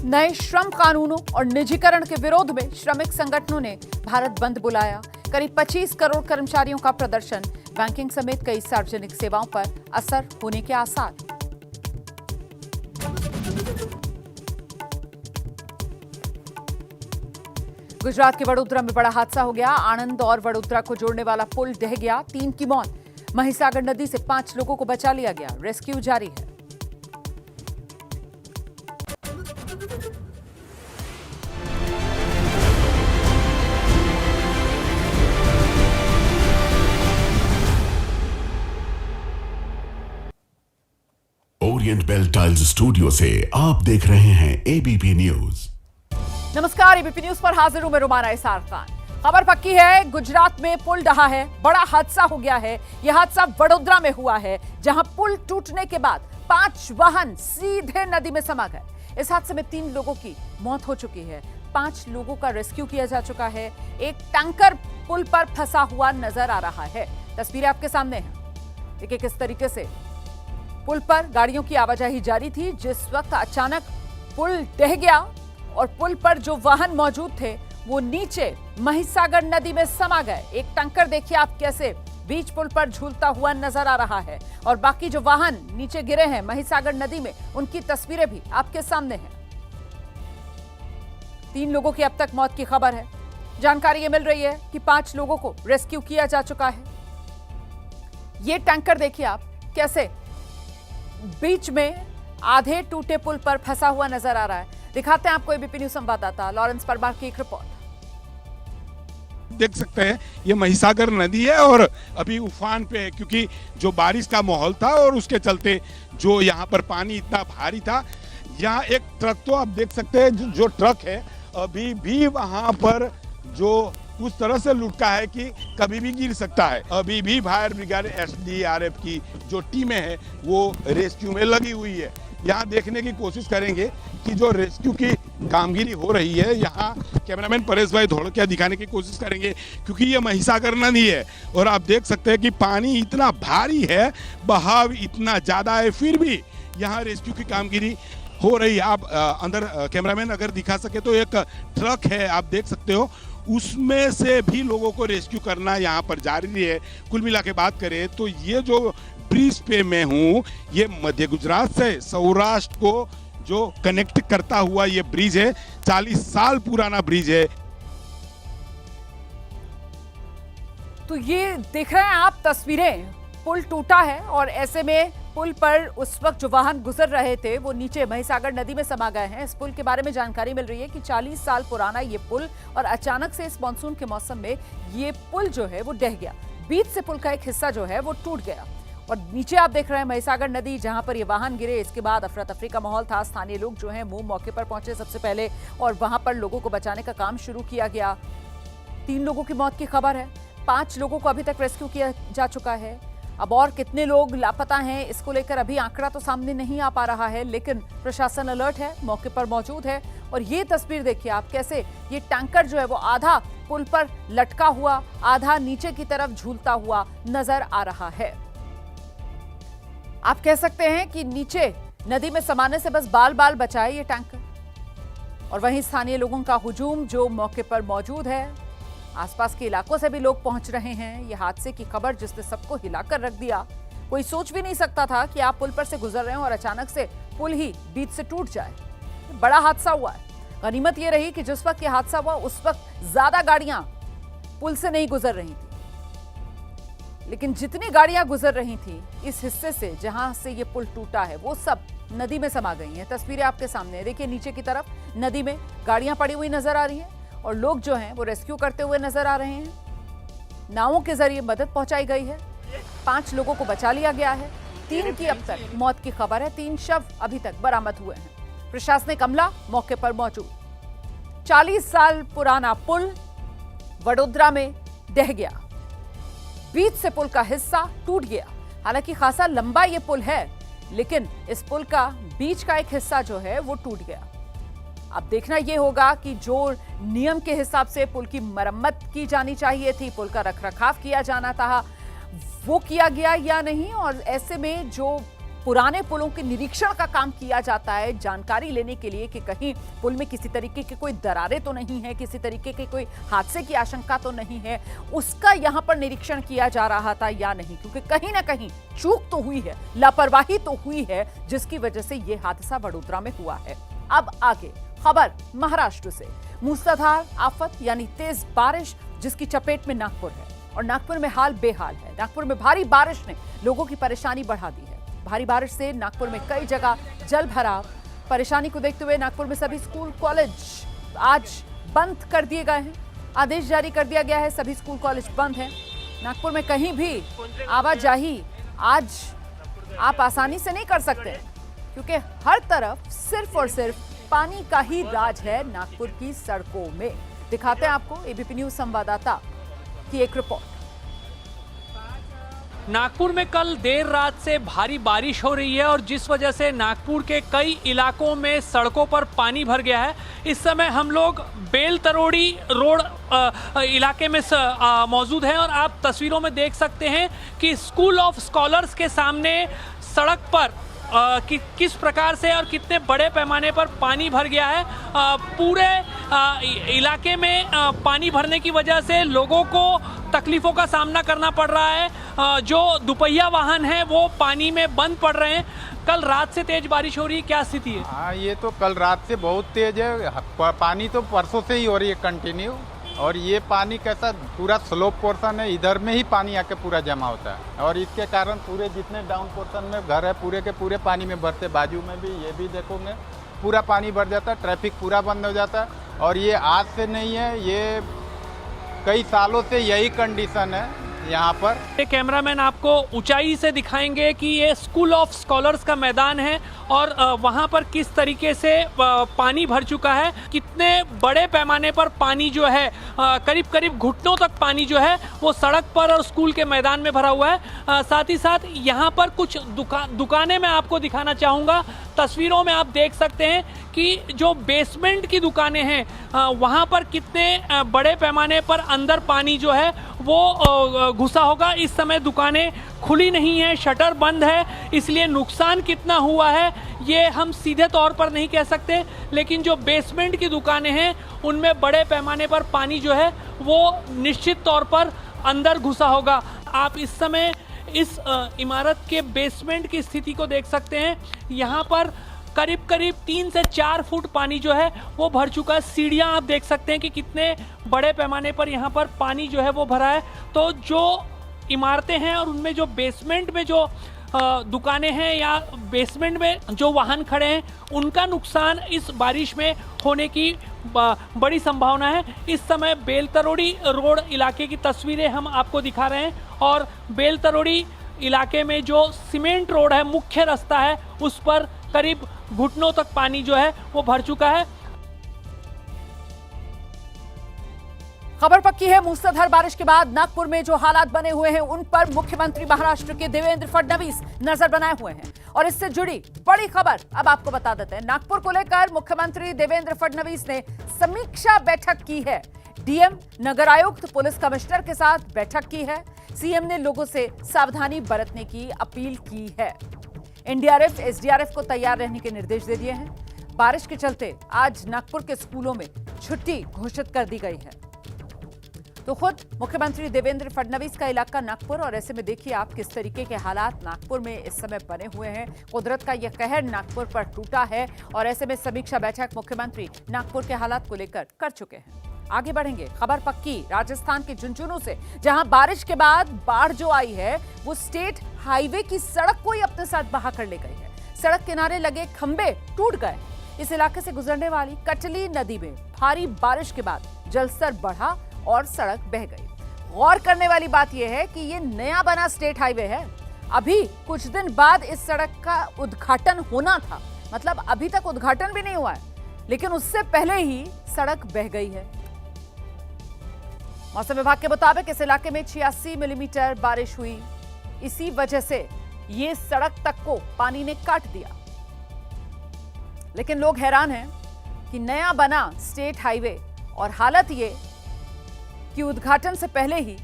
नए श्रम कानूनों और निजीकरण के विरोध में श्रमिक संगठनों ने भारत बंद बुलाया। करीब 25 करोड़ कर्मचारियों का प्रदर्शन। बैंकिंग समेत कई सार्वजनिक सेवाओं पर असर होने के आसार। गुजरात के वडोदरा में बड़ा हादसा हो गया। आणंद और वडोदरा को जोड़ने वाला पुल ढह गया, 3 की मौत। महिसागर नदी से 5 लोगों को बचा लिया गया। रेस्क्यू जारी है। ओरिएंट बेल टाइल्स स्टूडियो से आप देख रहे हैं एबीपी न्यूज। नमस्कार, एबीपी न्यूज पर हाजिर हूं मैं रुमाना इसार खान। खबर पक्की है, गुजरात में पुल ढहा है, बड़ा हादसा हो गया है। यह हादसा वडोदरा में हुआ है, जहां पुल टूटने के बाद 5 वाहन सीधे नदी में समा गए। इस हादसे में 3 लोगों की मौत हो चुकी है, 5 लोगों का रेस्क्यू किया जा चुका है। एक टैंकर पुल पर फंसा हुआ नजर आ रहा है। तस्वीरें आपके सामने हैं। देखिए किस तरीके से पुल पर गाड़ियों की आवाजाही जारी थी, जिस वक्त अचानक पुल ढह गया और पुल पर जो वाहन मौजूद थे वो नीचे महिसागर नदी में समा गए। एक टैंकर देखिए आप कैसे बीच पुल पर झूलता हुआ नजर आ रहा है और बाकी जो वाहन नीचे गिरे हैं महिसागर नदी में, उनकी तस्वीरें भी आपके सामने हैं। 3 लोगों की अब तक मौत की खबर है। जानकारी ये मिल रही है कि 5 लोगों को रेस्क्यू किया जा चुका है। ये टैंकर देखिए आप कैसे बीच में आधे टूटे पुल पर फंसा हुआ नजर आ रहा है। दिखाते हैं आपको एबीपी न्यूज संवाददाता लॉरेंस परमार की एक रिपोर्ट। देख सकते हैं ये महिसागर नदी है और अभी उफान पे है, क्योंकि जो बारिश का माहौल था और उसके चलते जो यहाँ पर पानी इतना भारी था। यहाँ एक ट्रक तो आप देख सकते हैं, जो ट्रक है अभी भी वहां पर जो उस तरह से लुढ़का है कि कभी भी गिर सकता है। अभी भी फायर ब्रिगेड एसडीआरएफ की जो टीमें हैं वो रेस्क्यू में लगी हुई है। यहाँ देखने की कोशिश करेंगे कि जो रेस्क्यू की कामगिरी हो रही है। यहाँ कैमरामैन परेश भाई धोड़किया दिखाने की कोशिश करेंगे, क्योंकि ये महिसागर नदी है और आप देख सकते हैं कि पानी इतना भारी है, बहाव इतना ज़्यादा है, फिर भी यहाँ रेस्क्यू की कामगिरी हो रही है। आप अंदर कैमरामैन अगर दिखा सके तो एक ट्रक है, आप देख सकते हो, उसमें से भी लोगों को रेस्क्यू करना यहाँ पर जारी है। कुल मिला के बात करें तो ये जो ब्रिज पे मैं हूँ, ये मध्य गुजरात से सौराष्ट्र को जो कनेक्ट करता हुआ ये ब्रिज है। 40 साल पुराना ब्रिज है। तो ये देख रहे हैं आप तस्वीरें, पुल टूटा है और ऐसे में पुल पर उस वक्त जो वाहन गुजर रहे थे वो नीचे महिसागर नदी में समा गए हैं। इस पुल के बारे में जानकारी मिल रही है कि 40 साल पुराना ये पुल, और अचानक से इस मानसून के मौसम में ये पुल जो है वो ढह गया। बीच से पुल का एक हिस्सा जो है वो टूट गया और नीचे आप देख रहे हैं महिसागर नदी, जहां पर ये वाहन गिरे। इसके बाद अफरा तफरी का माहौल था। स्थानीय लोग जो हैं वो मौके पर पहुंचे सबसे पहले और वहां पर लोगों को बचाने का काम शुरू किया गया। 3 लोगों की मौत की खबर है, 5 लोगों को अभी तक रेस्क्यू किया जा चुका है। अब और कितने लोग लापता हैं इसको लेकर अभी आंकड़ा तो सामने नहीं आ पा रहा है, लेकिन प्रशासन अलर्ट है, मौके पर मौजूद है। और ये तस्वीर देखिए आप कैसे ये टैंकर जो है वो आधा पुल पर लटका हुआ, आधा नीचे की तरफ झूलता हुआ नजर आ रहा है। आप कह सकते हैं कि नीचे नदी में समाने से बस बाल बाल बचा है ये टैंकर। और वहीं स्थानीय लोगों का हुजूम जो मौके पर मौजूद है, आसपास के इलाकों से भी लोग पहुंच रहे हैं। यह हादसे की खबर जिसने सबको हिलाकर रख दिया। कोई सोच भी नहीं सकता था कि आप पुल पर से गुजर रहे हो और अचानक से पुल ही बीच से टूट जाए। बड़ा हादसा हुआ है। गनीमत यह रही कि जिस वक्त यह हादसा हुआ उस वक्त ज्यादा गाड़ियां पुल से नहीं गुजर रही थी, लेकिन जितनी गाड़ियां गुजर रही थी इस हिस्से से जहां से ये पुल टूटा है वो सब नदी में समा गई हैं। तस्वीरें आपके सामने है। देखिए नीचे की तरफ नदी में गाड़ियां पड़ी हुई नजर आ रही हैं और लोग जो हैं वो रेस्क्यू करते हुए नजर आ रहे हैं। नावों के जरिए मदद पहुंचाई गई है। 5 लोगों को बचा लिया गया है। 3 की अब तक मौत की खबर है। 3 शव अभी तक बरामद हुए हैं। प्रशासनिक अमला मौके पर मौजूद। 40 साल पुराना पुल वडोदरा में ढह गया। बीच से पुल का हिस्सा टूट गया। हालांकि खासा लंबा ये पुल है, लेकिन इस पुल का बीच का एक हिस्सा जो है वो टूट गया। अब देखना यह होगा कि जो नियम के हिसाब से पुल की मरम्मत की जानी चाहिए थी, पुल का रखरखाव किया जाना था, वो किया गया या नहीं। और ऐसे में जो पुराने पुलों के निरीक्षण का काम किया जाता है, जानकारी लेने के लिए कि कहीं पुल में किसी तरीके की कोई दरारें तो नहीं है, किसी तरीके के कोई हादसे की आशंका तो नहीं है, उसका यहां पर निरीक्षण किया जा रहा था या नहीं, क्योंकि कहीं ना कहीं चूक तो हुई है, लापरवाही तो हुई है, जिसकी वजह से यह हादसा वडोदरा में हुआ है। अब आगे खबर महाराष्ट्र से। मूसलाधार आफत यानी तेज बारिश जिसकी चपेट में नागपुर है, और नागपुर में हाल बेहाल है। नागपुर में भारी बारिश ने लोगों की परेशानी बढ़ा दी है। भारी बारिश से नागपुर में कई जगह जल भराव। परेशानी को देखते हुए नागपुर में सभी स्कूल कॉलेज आज बंद कर दिए गए हैं। आदेश जारी कर दिया गया है, सभी स्कूल कॉलेज बंद हैं। नागपुर में कहीं भी आवाजाही आज आप आसानी से नहीं कर सकते, क्योंकि हर तरफ सिर्फ और सिर्फ पानी का ही राज है नागपुर की सड़कों में। दिखाते हैं आपको एबीपी न्यूज संवाददाता की एक रिपोर्ट। नागपुर में कल देर रात से भारी बारिश हो रही है और जिस वजह से नागपुर के कई इलाकों में सड़कों पर पानी भर गया है। इस समय हम लोग बेल तरोड़ी रोड इलाके में मौजूद हैं और आप तस्वीरों में देख सकते हैं कि स्कूल ऑफ स्कॉलर्स के सामने सड़क पर किस प्रकार से और कितने बड़े पैमाने पर पानी भर गया है। पूरे इलाके में पानी भरने की वजह से लोगों को तकलीफों का सामना करना पड़ रहा है। जो दुपहिया वाहन है वो पानी में बंद पड़ रहे हैं। कल रात से तेज बारिश हो रही है, क्या स्थिति है? हाँ, ये तो कल रात से बहुत तेज है। पानी तो परसों से ही हो रही है कंटिन्यू, और ये पानी कैसा पूरा स्लोप पोर्शन है, इधर में ही पानी आके पूरा जमा होता है और इसके कारण पूरे जितने डाउन पोर्शन में घर है पूरे के पूरे पानी में भरते। बाजू में भी ये भी देखोगे पूरा पानी भर जाता है, ट्रैफिक पूरा बंद हो जाता है। और ये आज से नहीं है, ये कई सालों से यही कंडीशन है यहाँ पर। कैमरामैन आपको ऊंचाई से दिखाएंगे कि ये स्कूल ऑफ स्कॉलर्स का मैदान है और वहाँ पर किस तरीके से पानी भर चुका है, कितने बड़े पैमाने पर पानी जो है करीब करीब घुटनों तक पानी जो है वो सड़क पर और स्कूल के मैदान में भरा हुआ है। साथ ही साथ यहाँ पर कुछ दुकानें मैं आपको दिखाना चाहूँगा। तस्वीरों में आप देख सकते हैं कि जो बेसमेंट की दुकानें हैं वहाँ पर कितने बड़े पैमाने पर अंदर पानी जो है वो घुसा होगा। इस समय दुकानें खुली नहीं है, शटर बंद है, इसलिए नुकसान कितना हुआ है ये हम सीधे तौर पर नहीं कह सकते, लेकिन जो बेसमेंट की दुकानें हैं उनमें बड़े पैमाने पर पानी जो है वो निश्चित तौर पर अंदर घुसा होगा। आप इस समय इस इमारत के बेसमेंट की स्थिति को देख सकते हैं। यहाँ पर करीब करीब 3 से 4 फुट पानी जो है वो भर चुका है। सीढ़ियाँ आप देख सकते हैं कि कितने बड़े पैमाने पर यहाँ पर पानी जो है वो भरा है। तो जो इमारतें हैं और उनमें जो बेसमेंट में जो दुकानें हैं या बेसमेंट में जो वाहन खड़े हैं उनका नुकसान इस बारिश में होने की बड़ी संभावना है। इस समय बेल तरोड़ी रोड इलाके की तस्वीरें हम आपको दिखा रहे हैं और बेल तरोड़ी इलाके में जो सीमेंट रोड है, मुख्य रास्ता है, उस पर करीब घुटनों तक पानी जो है वो भर चुका है। खबर पक्की है, मूसलाधार बारिश के बाद नागपुर में जो हालात बने हुए हैं उन पर मुख्यमंत्री महाराष्ट्र के देवेंद्र फडणवीस नजर बनाए हुए हैं और इससे जुड़ी बड़ी खबर अब आपको बता देते हैं। नागपुर को लेकर मुख्यमंत्री देवेंद्र फडणवीस ने समीक्षा बैठक की है। डीएम, नगर आयुक्त, पुलिस कमिश्नर के साथ बैठक की है। सीएम ने लोगों से सावधानी बरतने की अपील की है। एनडीआरएफ, एसडीआरएफ को तैयार रहने के निर्देश दे दिए हैं। बारिश के चलते आज नागपुर के स्कूलों में छुट्टी घोषित कर दी गई है। तो खुद मुख्यमंत्री देवेंद्र फडणवीस का इलाका नागपुर, और ऐसे में देखिए आप किस तरीके के हालात नागपुर में इस समय बने हुए हैं। कुदरत का यह कहर नागपुर पर टूटा है और ऐसे में समीक्षा बैठक मुख्यमंत्री नागपुर के हालात को लेकर कर चुके हैं। आगे बढ़ेंगे, खबर पक्की राजस्थान के झुंझुनू से, जहां बारिश के बाद बाढ़ जो आई है वो स्टेट हाईवे की सड़क को ही अपने साथ बहा कर ले गई है। सड़क किनारे लगे खंबे टूट गए। इस इलाके से गुजरने वाली कटली नदी में भारी बारिश के बाद जलस्तर बढ़ा और सड़क बह गई। गौर करने वाली बात यह है कि यह नया बना स्टेट हाईवे है। अभी कुछ दिन बाद इस सड़क का उद्घाटन होना था, मतलब अभी तक उद्घाटन भी नहीं हुआ है, लेकिन उससे पहले ही सड़क बह गई है। मौसम विभाग के मुताबिक इस इलाके में 86 मिलीमीटर बारिश हुई। इसी वजह से ये सड़क तक को पानी ने काट दिया। लेकिन लोग हैरान हैं कि नया बना स्टेट हाईवे और हालत ये कि उद्घाटन से पहले ही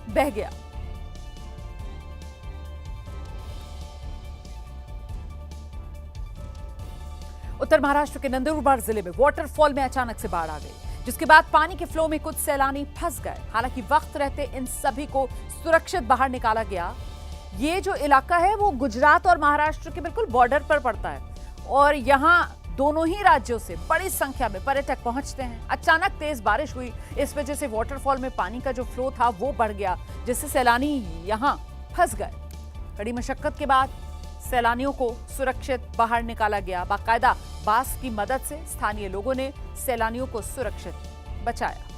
बह गया। उत्तर महाराष्ट्र के नंदुरबार जिले में वाटरफॉल में अचानक से बाढ़ आ गई, जिसके बाद पानी के फ्लो में कुछ सैलानी फंस गए। हालांकि वक्त रहते इन सभी को सुरक्षित बाहर निकाला गया। ये जो इलाका है वो गुजरात और महाराष्ट्र के बिल्कुल बॉर्डर पर पड़ता है और यहाँ दोनों ही राज्यों से बड़ी संख्या में पर्यटक पहुंचते हैं। अचानक तेज बारिश हुई, इस वजह से वाटरफॉल में पानी का जो फ्लो था वो बढ़ गया, जिससे सैलानी यहाँ फंस गए। कड़ी मशक्कत के बाद सैलानियों को सुरक्षित बाहर निकाला गया। बाकायदा बांस की मदद से स्थानीय लोगों ने सैलानियों को सुरक्षित बचाया।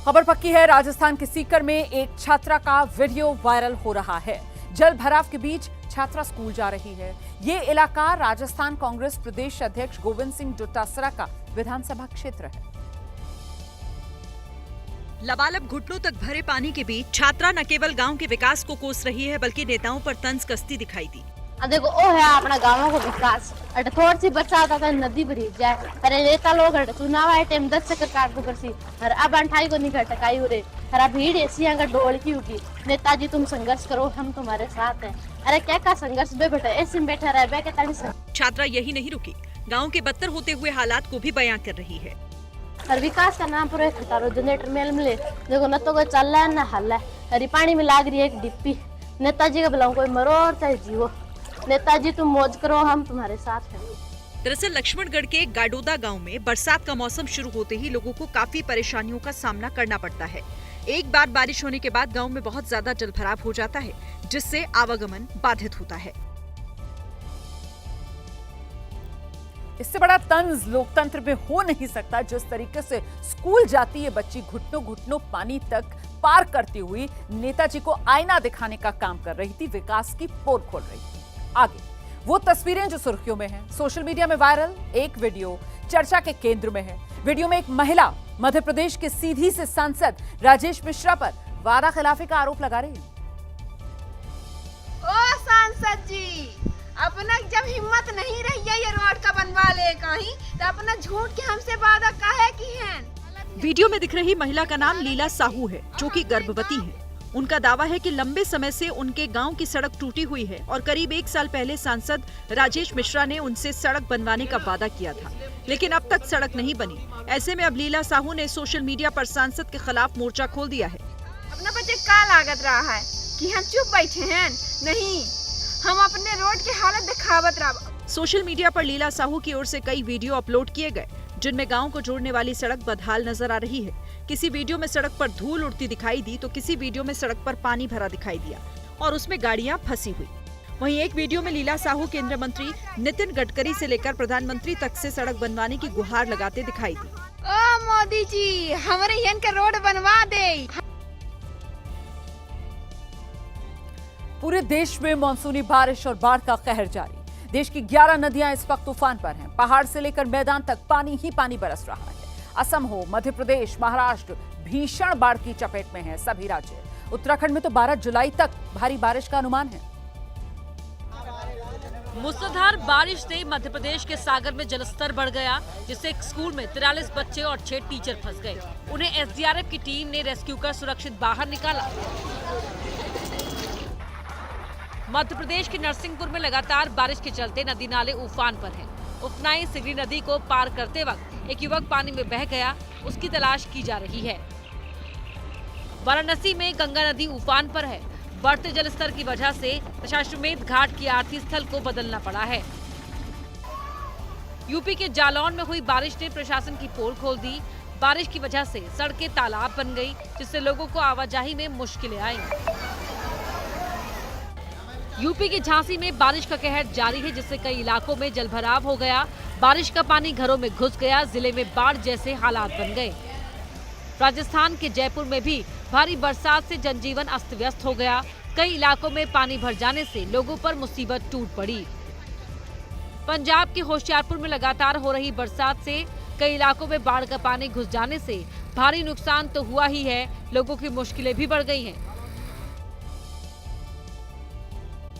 खबर पक्की है, राजस्थान के सीकर में एक छात्रा का वीडियो वायरल हो रहा है। जल भराव के बीच छात्रा स्कूल जा रही है। ये इलाका राजस्थान कांग्रेस प्रदेश अध्यक्ष गोविंद सिंह डोटासरा का विधानसभा क्षेत्र है। लबालब घुटनों तक भरे पानी के बीच छात्रा न केवल गांव के विकास को कोस रही है बल्कि नेताओं पर तंज कसती दिखाई दी। देखो ओ है अपना गाँव को विकास, अट थोड़ी सी बरसात आता नदी भरी जाए। अरे नेता लोग चुनाव आए टाइम 10 चक्कर काट दो करसी, और अब अंठाई को नहीं घटकाई उरे, हरा भीड़ ऐसी का डोल की उठी। नेताजी तुम संघर्ष करो, हम तुम्हारे साथ हैं। अरे क्या का संघर्ष बे बेटा, ऐसे में बैठा रहे बे। छात्रा यही नहीं रुकी, गाँव के बदतर होते हुए हालात को भी बयां कर रही है। और विकास का नाम पूरे खटारो जनरेटर मेल मिले, देखो न तो कोई चल रहा है न हल है। अरे पानी में लाग रही है एक डिप्पी। नेताजी का बुलाऊं, कोई मरो और चाहे जीवो। नेताजी तुम मौज करो, हम तुम्हारे साथ हैं। दरअसल लक्ष्मणगढ़ के गाडोदा गांव में बरसात का मौसम शुरू होते ही लोगों को काफी परेशानियों का सामना करना पड़ता है। एक बार बारिश होने के बाद गांव में बहुत ज्यादा जलभराव हो जाता है, जिससे आवागमन बाधित होता है। इससे बड़ा तंज लोकतंत्र में हो नहीं सकता। जिस तरीके से स्कूल जाती है बच्ची घुटनों घुटनों पानी तक पार करती हुई नेताजी को आईना दिखाने का काम कर रही थी, विकास की पोल खोल रही थी। आगे वो तस्वीरें जो सुर्खियों में हैं, सोशल मीडिया में वायरल एक वीडियो चर्चा के केंद्र में है। वीडियो में एक महिला मध्य प्रदेश के सीधी से सांसद राजेश मिश्रा पर वादा खिलाफी का आरोप लगा रही है। ओ सांसद जी, अपना जब हिम्मत नहीं रही है ये रोड का बनवा ले कहीं, तो अपना झूठ के हमसे वादा काहे की है। वीडियो में दिख रही महिला का नाम लीला साहू है, जो कि गर्भवती है। उनका दावा है कि लंबे समय से उनके गांव की सड़क टूटी हुई है और करीब 1 साल पहले सांसद राजेश मिश्रा ने उनसे सड़क बनवाने का वादा किया था, लेकिन अब तक सड़क नहीं बनी। ऐसे में अब लीला साहू ने सोशल मीडिया पर सांसद के खिलाफ मोर्चा खोल दिया है। अपना बच्चे का लागत रहा है कि हम चुप बैठे हैं, नहीं, हम अपने रोड की हालत दिखावत रहा। सोशल मीडिया पर लीला साहू की ओर से कई वीडियो अपलोड किए गए, जिनमें गांव को जोड़ने वाली सड़क बदहाल नजर आ रही है। किसी वीडियो में सड़क पर धूल उड़ती दिखाई दी, तो किसी वीडियो में सड़क पर पानी भरा दिखाई दिया और उसमें गाड़ियां फंसी हुई। वहीं एक वीडियो में लीला साहू केंद्रीय मंत्री नितिन गडकरी से लेकर प्रधानमंत्री तक से सड़क बनवाने की गुहार लगाते दिखाई दी। ओ मोदी जी, हमारे यहाँ का रोड बनवा दे। पूरे देश में मानसूनी बारिश और बाढ़ का कहर जारी। देश की 11 नदियां इस वक्त तूफान पर हैं। पहाड़ से लेकर मैदान तक पानी ही पानी बरस रहा है। असम हो, मध्य प्रदेश, महाराष्ट्र, भीषण बाढ़ की चपेट में हैं सभी राज्य। उत्तराखंड में तो 12 जुलाई तक भारी बारिश का अनुमान है। मूसलाधार बारिश से मध्य प्रदेश के सागर में जलस्तर बढ़ गया, जिससे एक स्कूल में 43 बच्चे और 6 टीचर फंस गए। उन्हें एसडीआरएफ की टीम ने रेस्क्यू कर सुरक्षित बाहर निकाला। मध्य प्रदेश के नरसिंहपुर में लगातार बारिश के चलते नदी नाले उफान पर हैं। उफनाई सिगरी नदी को पार करते वक्त एक युवक पानी में बह गया, उसकी तलाश की जा रही है। वाराणसी में गंगा नदी उफान पर है। बढ़ते जलस्तर की वजह से दशाश्वमेध घाट की आरती स्थल को बदलना पड़ा है। यूपी के जालौन में हुई बारिश ने प्रशासन की पोल खोल दी। बारिश की वजह से सड़कें तालाब बन गई, जिससे लोगों को आवाजाही में मुश्किलें आई। यूपी के झांसी में बारिश का कहर जारी है, जिससे कई इलाकों में जलभराव हो गया। बारिश का पानी घरों में घुस गया, जिले में बाढ़ जैसे हालात बन गए। राजस्थान के जयपुर में भी भारी बरसात से जनजीवन अस्त व्यस्त हो गया। कई इलाकों में पानी भर जाने से लोगों पर मुसीबत टूट पड़ी। पंजाब के होशियारपुर में लगातार हो रही बरसात से कई इलाकों में बाढ़ का पानी घुस जाने से भारी नुकसान तो हुआ ही है, लोगों की मुश्किलें भी बढ़ गई हैं।